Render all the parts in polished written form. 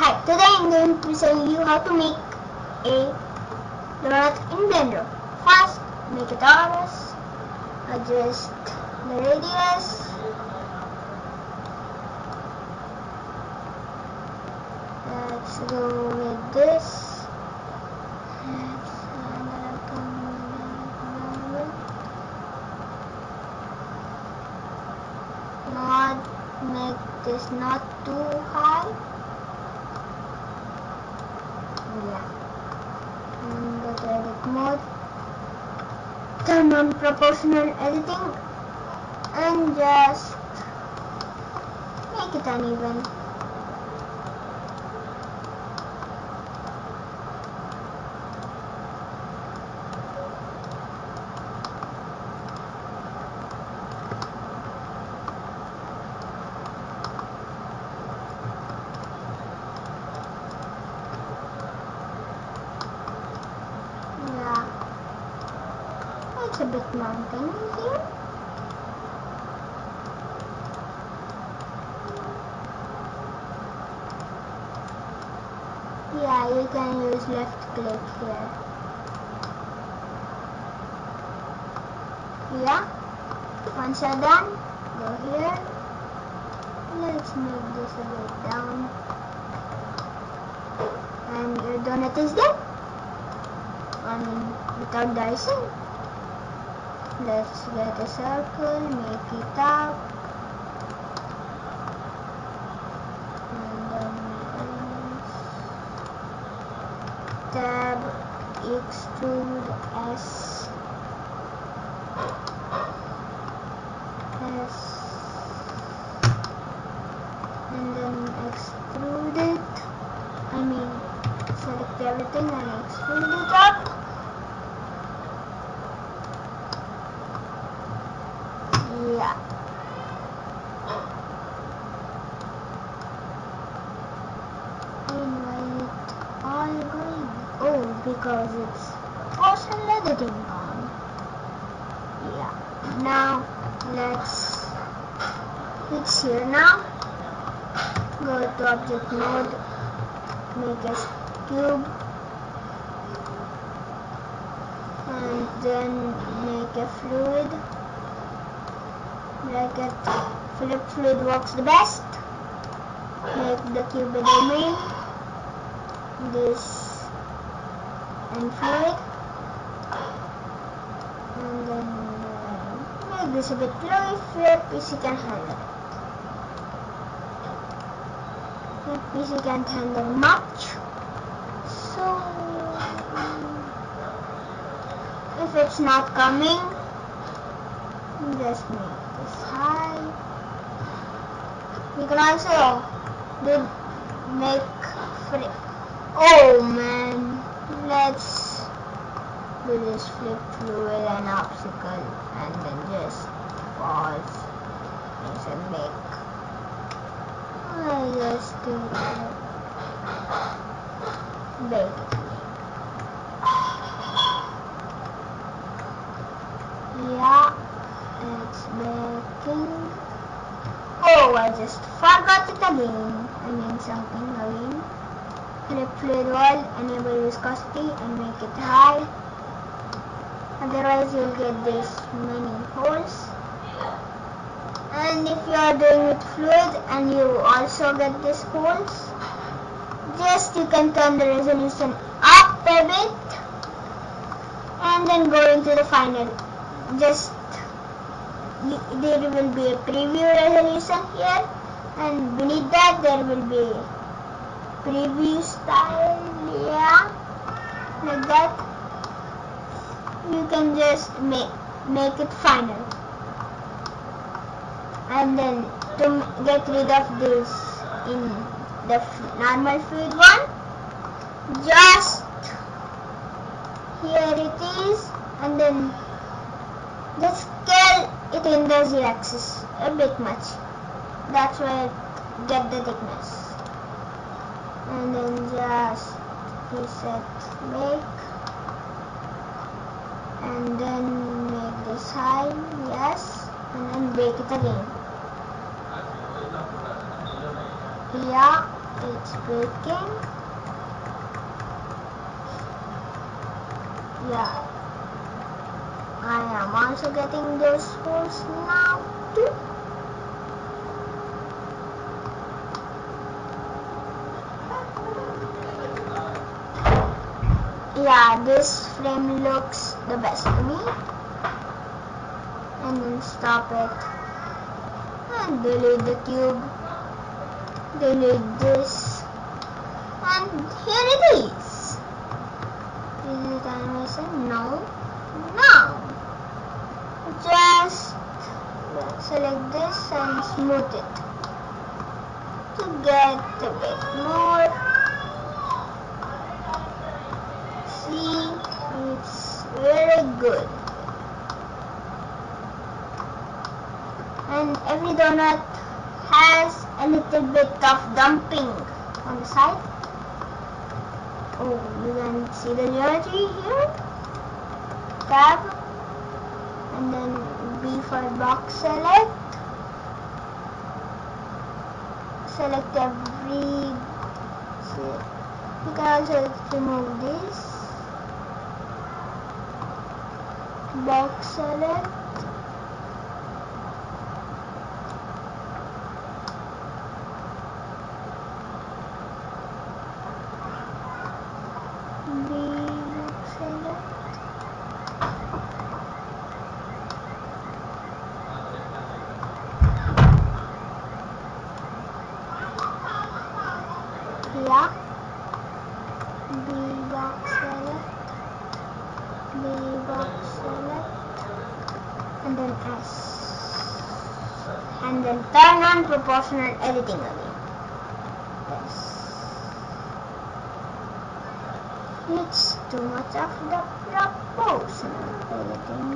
Hi, today I'm going to show you how to make a donut in Blender. First, make a torus, adjust the radius, let's go with this. Not make this not too high. And go to edit mode, turn on proportional editing, and just make it uneven. It's a bit mountainy here. Yeah, you can use left click here. Yeah, once you're done, go here. Let's move this a bit down. And your donut is done. Without the icing. Let's get a circle, make it up, and then tab, extrude S, and then extrude it. Select everything and extrude it up. Yeah. And why it all green? Oh, because it's partial editing on. Yeah. Now it's here now. Go to object mode, make a cube, and then make a fluid. Bracket, flip fluid works the best. Make the cube a domain, this and fluid, and then make this a bit low if your PC can handle it. Your PC can't handle much, so if it's not coming, just make this high. You can also oh man, let's do this flip fluid and obstacle, and then just pause and make. I just do bake it. Yeah, it's baking. Oh, I just forgot it again. Something again. Flip fluid wall, enable viscosity and make it high. Otherwise you'll get this many holes. And if you are doing with fluid and you also get these holes, just you can turn the resolution up a bit and then go into the final. There will be a preview resolution here, and beneath that there will be preview style. Yeah, like that. You can just make it final, and then to get rid of this in the normal fluid one, just here it is, and then just scale it in the z-axis a bit much. That's why I get the thickness. And then just reset make, and then make this high, yes, and then bake it again. Yeah. it's breaking. Yeah, I am also getting those holes now too. Yeah, this frame looks the best to me. And then stop it. And delete the cube. Delete this. And here it is. Delete animation. No. Now, just select this and smooth it to get a bit more. See, it's very good. And every donut has a little bit of dumping on the side. Oh, you can see the geometry here. Tab, and then B for box select. Select every. You can also remove this. Box select. Yeah, B box select, B box select, and then S, and then turn on proportional editing again. Yes, it's too much of the proportional editing.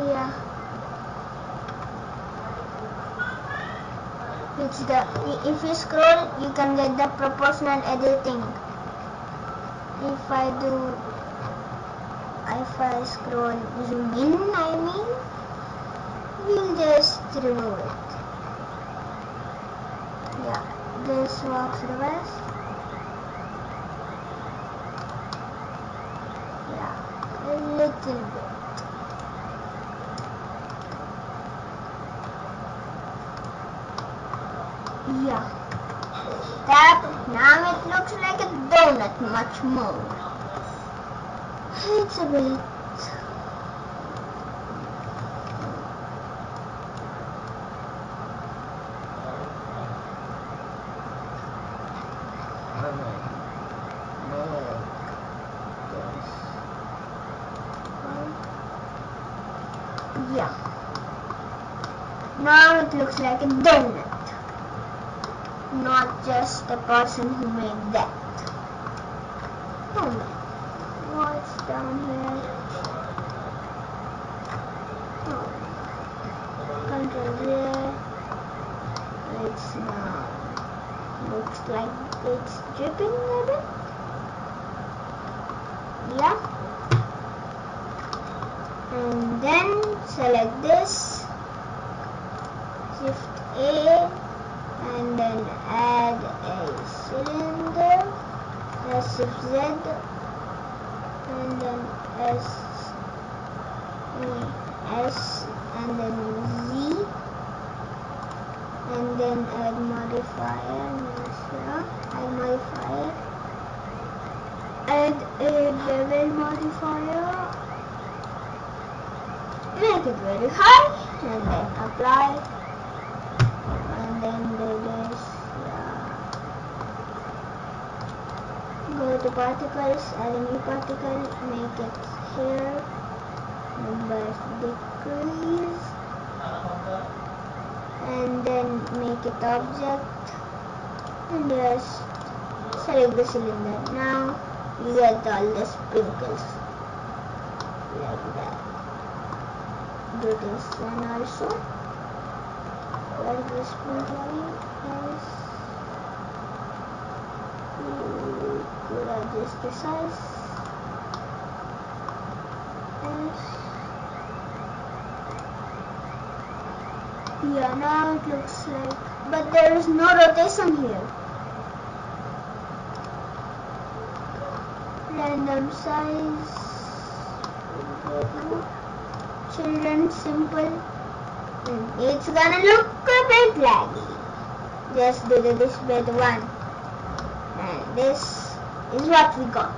Yeah. It's the, if you scroll, you can get the proportional editing. If I scroll zoom in, I mean, we'll just remove it. Yeah, this works the best. Yeah, a little bit. Yeah, that now it looks like a donut much more. It's a bit. Yeah. Now it looks like a donut. Not just the person who made that. Oh man, what's down here? Oh, Control Z. It's now looks like it's dripping a bit. Yeah. And then select this. Shift A. And then add a cylinder, Shift Z, and then S, and then Z, and then add modifier, add a bevel modifier, make it very high, and then apply, and then do this. Go to particles, add a new particle, make it here, number decrease, and then make it object, and just select the cylinder. Now you get all the sprinkles like that. Do this one also. Where is the sprinkling? Yes. You could adjust the size. Yes. Yeah, now it looks like but there is no rotation here. Random size, children simple, and it's gonna look a bit laggy. Just do the display to 1, and this is what we got.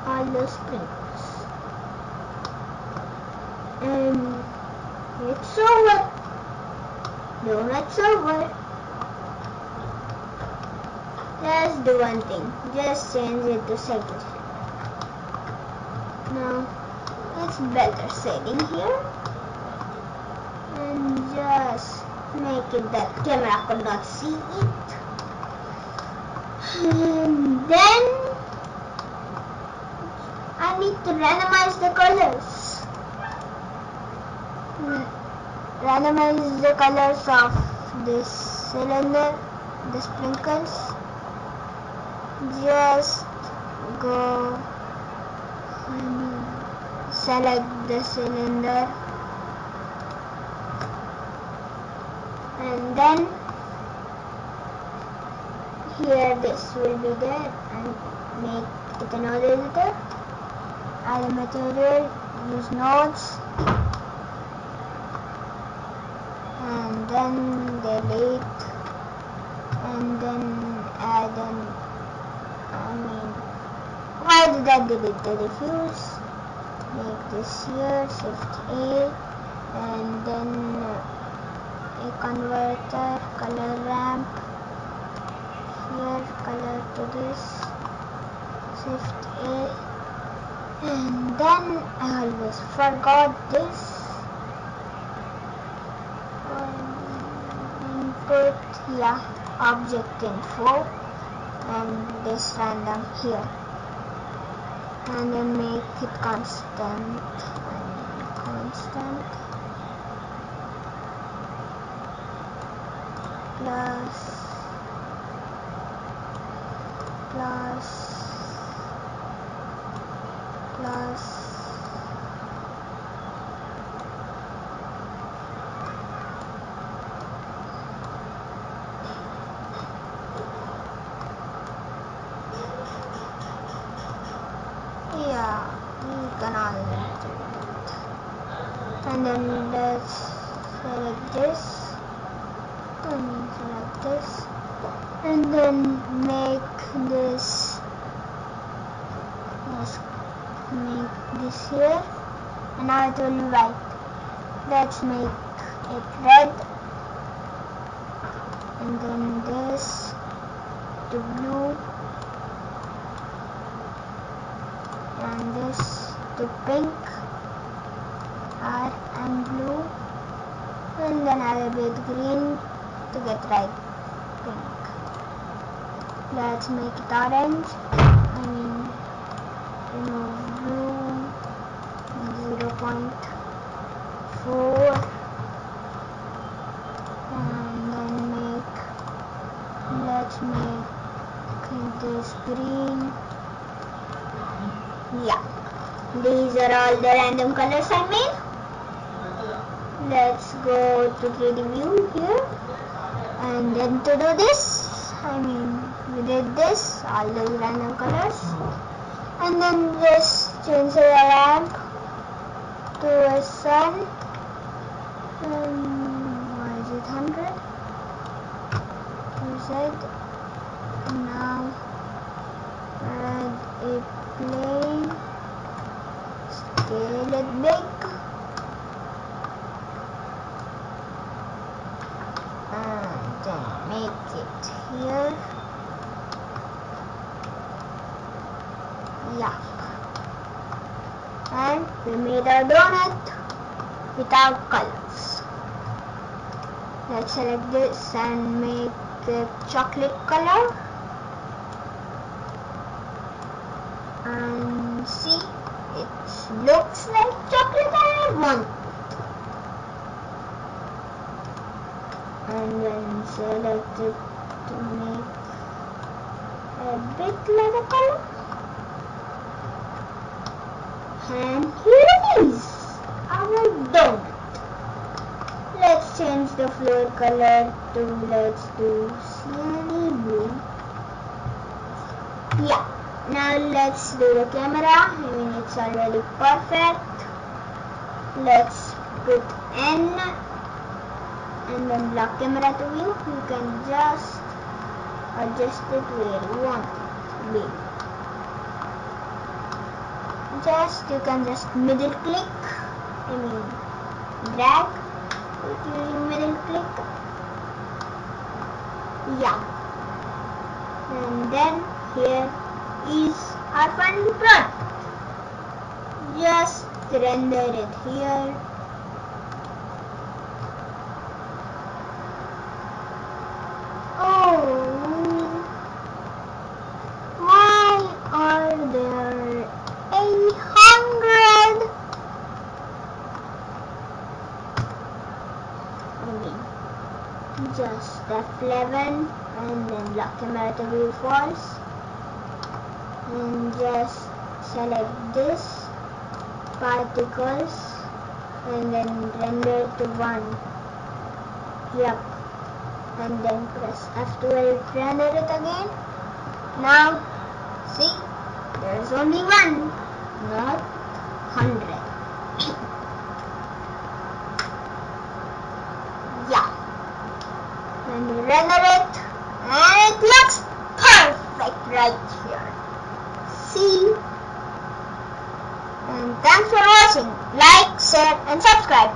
All those sprinkles, and it's over. Donut's over. Just do one thing, just change it to second. Now it's better setting here, and just make it that camera could not see it. And then I need to randomize the colors. Randomize the colors of this cylinder, the sprinkles. Just go select the cylinder, and then here this will be there, and make it an editor. Add a material, use nodes, and then delete, and then add an why did I delete the diffuse? Make this here, shift A, and then a converter, color ramp, here color to this, shift A, and then I always forgot this, input, yeah, object info, and this random here, and then make it constant, plus yeah, you can always do it. And then let's select this, and select this, and then make this, let's make this here, and now it will be white. Let's make it red, and then this to blue, and this to pink, and blue, and then I will with green to get right pink. Let's make it orange, remove blue, 0.4, and then let's make this green. Yeah, these are all the random colors I made. Let's go to 3D view here, and then to do this, we did this, all those random colors, and then just change the ramp to a sun, why is it 100? To Z, and now add a plane, scale it big, and then make it here. Yeah, and we made our donut without colors. Let's select this and make the chocolate color, and see, it looks like chocolate I want. And then select it to make a bit like a color, and here it is, our donut. Let's fluid color to, let's do CNE blue. Yeah, now let's do the camera. I mean, it's already perfect. Let's put N and then lock camera to view. You can just adjust it where you want it to be. You can just middle click, drag using middle click. Yeah, and then here is our final product. Just render it here. Oh, why are there 800? Just F11 and then lock camera to view false, and just select this particles and then render to 1. Yup, and then press F12 to render it again. Now see, there's only 1, not 100. Yeah, and you render it and it looks perfect right here. See? And thanks for watching. Like, share and subscribe.